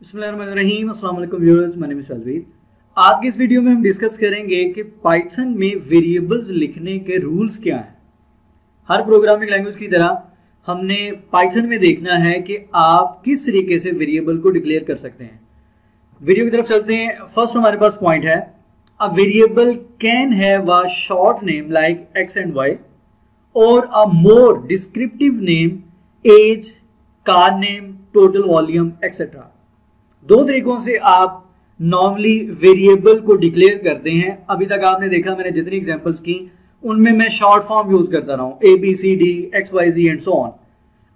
बिस्मिल्लाहिर्रहमानिर्रहीम, अस्सलाम वालेकुम व्यूअर्स, माय नेम इज फैजवीर। आज की इस वीडियो में हम डिस्कस करेंगे कि पाइथन में वेरिएबल्स लिखने के रूल्स क्या हैं। हर प्रोग्रामिंग लैंग्वेज की तरह हमने पाइथन में देखना है कि आप किस तरीके से वेरिएबल को डिक्लेयर कर सकते हैं। वीडियो की तरफ चलते हैं। फर्स्ट हमारे पास पॉइंट है, a variable can have a short name like x and y और a more descriptive name as, car name, total volume etcetera. दो तरीकों से आप नॉर्मली वेरिएबल को डिक्लेयर करते हैं। अभी तक आपने देखा मैंने जितनी एग्जांपल्स की उनमें मैं शॉर्ट फॉर्म यूज करता रहा हूं, A B C D X Y Z and so on.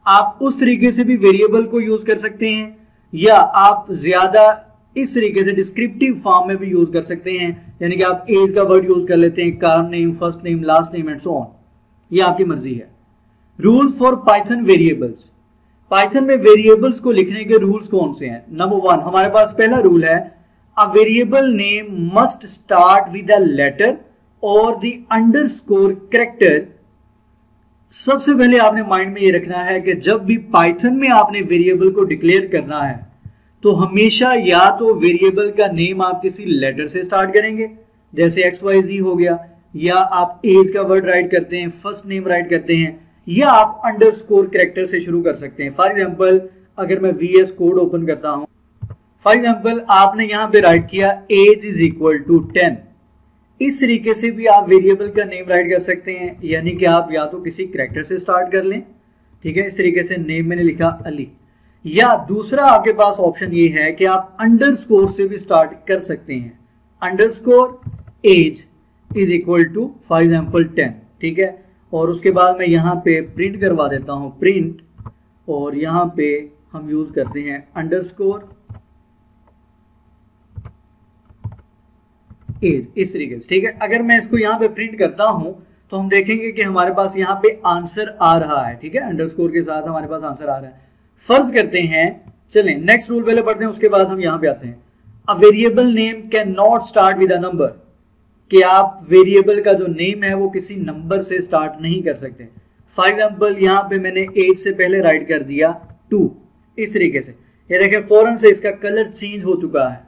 आप उस तरीके से भी वेरिएबल को यूज कर सकते हैं या आप ज्यादा इस तरीके से डिस्क्रिप्टिव फॉर्म में भी यूज कर सकते हैं, यानी कि आप एज का वर्ड यूज कर लेते हैं, car name, first name, last name and so on. ये आपकी मर्जी है। Rules for Python variables. Python में वेरिएबल्स को लिखने के रूल्स कौन से हैं? नंबर 1 हमारे पास पहला रूल है, a variable name must start with a letter और द अंडरस्कोर कैरेक्टर। सबसे पहले आपने माइंड में ये रखना है कि जब भी पाइथन में आपने वेरिएबल को डिक्लेयर करना है तो हमेशा या तो वेरिएबल का नेम आप किसी लेटर से स्टार्ट करेंगे, जैसे एक्स वाई जी हो गया, या आप एज का वर्ड राइट करते हैं, फर्स्ट नेम राइट करते हैं, या आप अंडरस्कोर कैरेक्टर से शुरू कर सकते हैं। फॉर एग्जांपल अगर मैं वीएस कोड ओपन करता हूं, फॉर एग्जांपल आपने यहां पे राइट किया एज इज इक्वल टू 10। इस तरीके से भी आप वेरिएबल का नेम राइट कर सकते हैं, यानी कि आप या तो किसी कैरेक्टर से स्टार्ट कर लें, ठीक है, इस तरीके से नेम मैंने लिखा अली, या दूसरा आपके पास ऑप्शन ये है कि आप अंडरस्कोर से भी स्टार्ट कर सकते हैं। Underscore age is equal to for example 10, ठीक है, और उसके बाद मैं यहाँ पे प्रिंट करवा देता हूँ प्रिंट, और यहाँ पे हम यूज करते हैं अंडरस्कोर एज, इस तरीके से, ठीक है। अगर मैं इसको यहाँ पे प्रिंट करता हूं तो हम देखेंगे कि हमारे पास यहाँ पे आंसर आ रहा है, ठीक है, अंडरस्कोर के साथ हमारे पास आंसर आ रहा है। फर्ज करते हैं, चलें नेक्स्ट रूल पहले पढ़ते हैं, उसके बाद हम यहाँ पे आते हैं। अ variable name can not start with a number, कि आप वेरिएबल का जो नेम है वो किसी नंबर से स्टार्ट नहीं कर सकते। फॉर एग्जांपल यहाँ पे मैंने 8 से पहले राइट कर दिया 2, इस तरीके से, ये देखें फौरन से इसका कलर चेंज हो चुका है।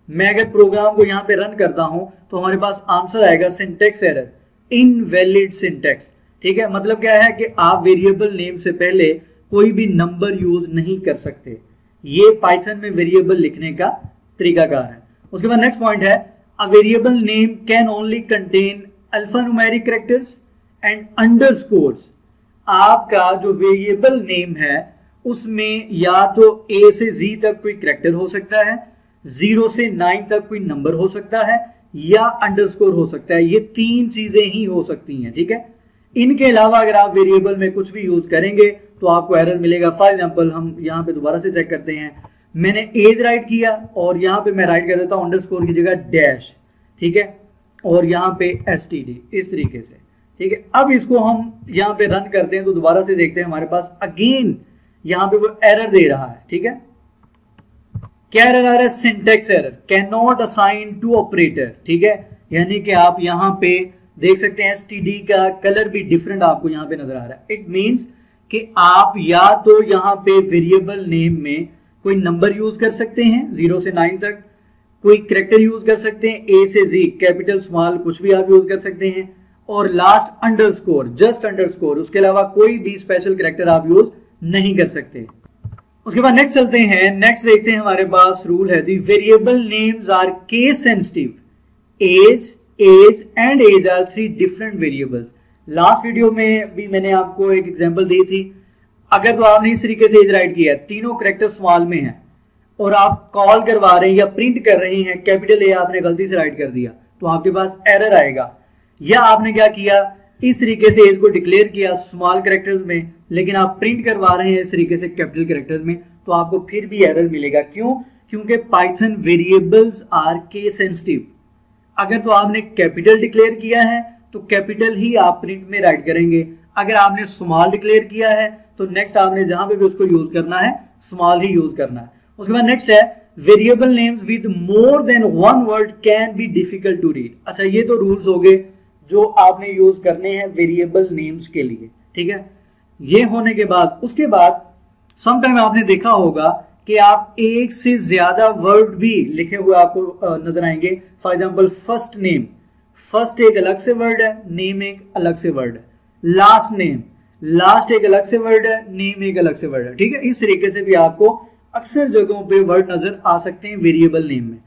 मैं अगर प्रोग्राम को यहाँ पे रन करता हूं तो हमारे पास आंसर आएगा सिंटेक्स एरर, इनवैलिड सिंटेक्स, ठीक है। मतलब क्या है कि आप वेरिएबल नेम से पहले कोई भी नंबर यूज नहीं कर सकते। ये पाइथन में वेरिएबल लिखने का तरीकाकार है। उसके बाद नेक्स्ट पॉइंट है, a variable name can only contain alphanumeric characters and underscores। आपका जो वेरिएबल नेम है उसमें या तो A से Z तक कोई कैरेक्टर हो सकता है, 0 से 9 तक कोई नंबर हो सकता है, या अंडरस्कोर हो सकता है। ये 3 चीजें ही हो सकती हैं, ठीक है। इनके अलावा अगर आप वेरिएबल में कुछ भी यूज करेंगे तो आपको एरर मिलेगा। फॉर एग्जांपल हम यहाँ पे दोबारा से चेक करते हैं, मैंने एज राइट किया और यहाँ पे मैं राइट कर देता हूँ अंडरस्कोर की जगह डैश, ठीक है, और यहाँ पे std, इस तरीके से, ठीक है। अब इसको हम यहाँ पे रन करते हैं तो दोबारा से देखते हैं हमारे पास अगेन यहाँ पे वो एरर दे रहा है, ठीक है। क्या एरर आ रहा है? Syntax error, can not assign to operator, ठीक है, यानी कि आप यहाँ पे देख सकते हैं std का कलर भी डिफरेंट आपको यहाँ पे नजर आ रहा है। इट मींस कि आप या तो यहाँ पे वेरिएबल नेम में कोई नंबर यूज कर सकते हैं 0 से 9 तक, कोई कैरेक्टर यूज कर सकते हैं A से Z, कैपिटल स्मॉल कुछ भी आप यूज कर सकते हैं, और लास्ट अंडरस्कोर, जस्ट अंडरस्कोर, उसके अलावा कोई भी स्पेशल कैरेक्टर आप यूज नहीं कर सकते। उसके बाद नेक्स्ट चलते हैं। नेक्स्ट देखते हैं हमारे पास रूल है, the variable names are case sensitive, age and age are 3 different variables. Last video में भी मैंने आपको एक एग्जांपल दी थी। अगर तो आपने इस तरीके से एज राइट किया, तीनों कैरेक्टर स्मॉल में हैं और आप कॉल करवा रहे हैं या प्रिंट कर रहे हैं, कैपिटल ए आपने गलती से राइट कर दिया तो आपके पास एरर आएगा। या आपने क्या किया, इस तरीके से एज को डिक्लेयर किया स्मॉल कैरेक्टर्स में, लेकिन आप प्रिंट करवा रहे हैं इस तरीके से कैपिटल कैरेक्टर्स में, तो आपको फिर भी एरर मिलेगा। क्यों? क्योंकि Python variables are case sensitive. अगर तो आपने कैपिटल डिक्लेयर किया है तो कैपिटल ही आप प्रिंट में राइट करेंगे, अगर आपने स्मॉल डिक्लेयर किया है तो नेक्स्ट आपने जहां पे भी उसको यूज करना है स्मॉल ही यूज करना है। उसके बाद नेक्स्ट है, variable names with more than 1 word can be difficult to read. अच्छा, ये तो रूल्स हो गए जो आपने यूज करने हैं वेरिएबल नेम्स के लिए, ठीक है। ये होने के बाद उसके बाद समटाइम आपने देखा होगा कि आप एक से ज्यादा वर्ड भी लिखे हुए आपको नजर आएंगे। For example first name, first एक अलग से वर्ड है, नेम एक अलग से वर्ड है। लास्ट नेम, लास्ट एक अलग से वर्ड है, नेम एक अलग से वर्ड है। ठीक है, इस तरीके से भी आपको अक्सर जगहों पे वर्ड नजर आ सकते हैं वेरिएबल नेम में।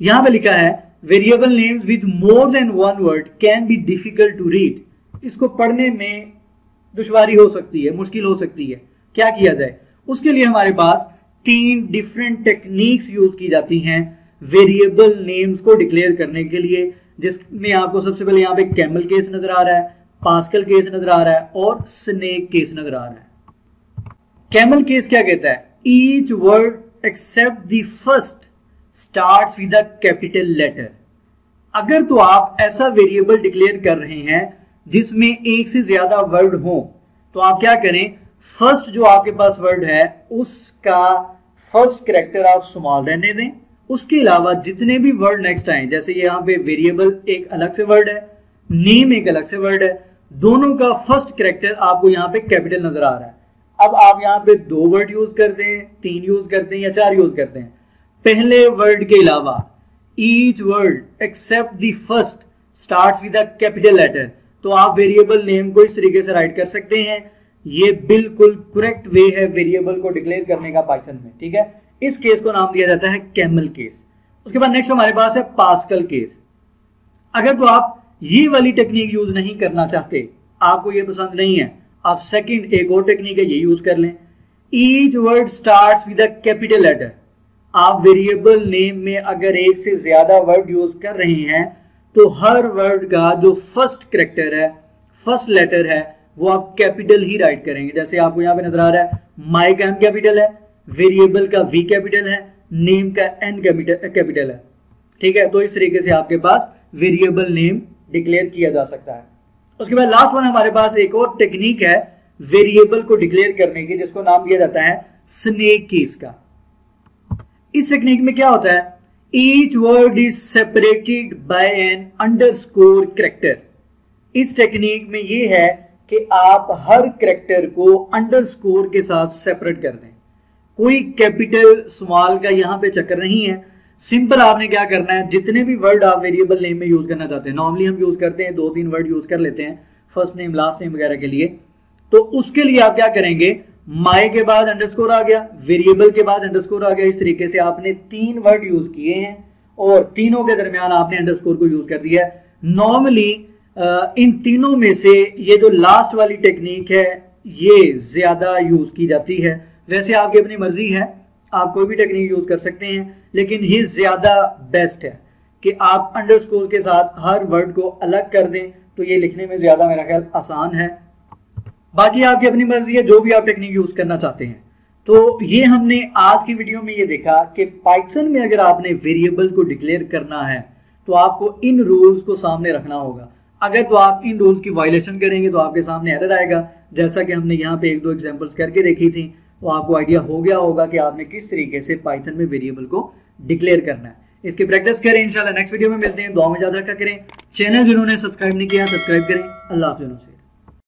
यहां पे लिखा है variable names with more than one word can be difficult to read. इसको पढ़ने में दुश्वारी हो सकती है, मुश्किल हो सकती है। क्या किया जाए? उसके लिए हमारे पास 3 डिफरेंट टेक्निक्स यूज की जाती हैं वेरिएबल नेम्स को डिक्लेयर करने के लिए, जिसमें आपको सबसे पहले यहाँ पे कैमल केस नजर आ रहा है, पास्कल केस नजर आ रहा है और स्नेक केस नजर आ रहा है। कैमल केस क्या कहता है? Each word except the first starts with a capital letter. अगर तो आप ऐसा वेरिएबल डिक्लेयर कर रहे हैं जिसमें एक से ज्यादा वर्ड हो, तो आप क्या करें, फर्स्ट जो आपके पास वर्ड है उसका फर्स्ट कैरेक्टर आप स्मॉल रहने दें। उसके अलावा जितने भी वर्ड नेक्स्ट आए, जैसे यहाँ पे वेरिएबल एक अलग से वर्ड है, नेम एक अलग से वर्ड है, दोनों का फर्स्ट कैरेक्टर आपको यहाँ पे कैपिटल नजर आ रहा है। अब आप यहाँ पे 2 वर्ड यूज करते हैं, 3 यूज करते हैं या 4 यूज करते हैं, पहले वर्ड के अलावा each word except the first starts with a capital letter, तो आप वेरिएबल नेम को इस तरीके से राइट कर सकते हैं। ये बिल्कुल करेक्ट वे है वेरिएबल को डिक्लेयर करने का पाइथन में। ठीक है, इस केस को नाम दिया जाता है कैमल केस। उसके बाद नेक्स्ट हमारे पास है पास्कल केस। अगर तो आप ये वाली टेक्निक यूज नहीं करना चाहते, आपको ये पसंद नहीं है, आप सेकंड एक और टेक्निक है ये यूज कर लें। Each word starts with a capital letter. आप वेरिएबल नेम में अगर एक से ज्यादा वर्ड यूज कर रहे हैं तो हर वर्ड का जो फर्स्ट कैरेक्टर है, फर्स्ट लेटर है, वो आप कैपिटल ही राइट करेंगे। जैसे आपको यहाँ पे नजर आ रहा है, माई का M कैपिटल है, वेरिएबल का V कैपिटल है, नेम का N कैपिटल है। ठीक है, तो इस तरीके से आपके पास वेरिएबल नेम डिक्लेयर किया जा सकता है। उसके बाद लास्ट वन हमारे पास एक और टेक्निक है वेरिएबल को डिक्लेयर करने की, जिसको नाम दिया जाता है स्नेक केस का। इस टेक्निक में क्या होता है, each word is separated by an underscore character. इस टेक्निक में ये है कि आप हर कैरेक्टर को अंडरस्कोर के साथ सेपरेट कर दें। कोई कैपिटल स्मॉल का यहां पे चक्कर नहीं है। सिंपल आपने क्या करना है, जितने भी वर्ड आप वेरिएबल नेम में यूज करना चाहते हैं, नॉर्मली हम यूज करते हैं 2-3 वर्ड यूज कर लेते हैं फर्स्ट नेम लास्ट नेम वगैरह के लिए, तो उसके लिए आप क्या करेंगे, माई के बाद अंडरस्कोर आ गया, वेरिएबल के बाद अंडरस्कोर आ गया। इस तरीके से आपने 3 वर्ड यूज किए हैं और तीनों के दरमियान आपने अंडरस्कोर को यूज कर दिया है। नॉर्मली इन तीनों में से ये जो लास्ट वाली टेक्निक है ये ज्यादा यूज की जाती है। वैसे आपकी अपनी मर्जी है, आप कोई भी टेक्निक यूज कर सकते हैं, लेकिन ये ज्यादा बेस्ट है कि आप अंडरस्कोर के साथ हर वर्ड को अलग कर दें, तो ये लिखने में ज्यादा मेरा ख्याल आसान है। बाकी आपकी अपनी मर्जी है, जो भी आप टेक्निक यूज करना चाहते हैं। तो ये हमने आज की वीडियो में ये देखा कि पाइथन में अगर आपने वेरिएबल को डिक्लेयर करना है तो आपको इन रूल्स को सामने रखना होगा। अगर तो आप इन रूल्स की वायलेशन करेंगे तो आपके सामने एरर आएगा, जैसा कि हमने यहाँ पे 1-2 एग्जांपल्स करके देखी थी, तो आपको आइडिया हो गया होगा कि आपने किस तरीके से पाइथन में वेरिएबल को डिक्लेयर करना है। इसकी प्रैक्टिस करें, इंशाल्लाह नेक्स्ट वीडियो में मिलते हैं। दुआ में याद रखा करें। चैनल जिन्होंने सब्सक्राइब नहीं किया सब्सक्राइब करें। अल्लाह हाफ़िज़।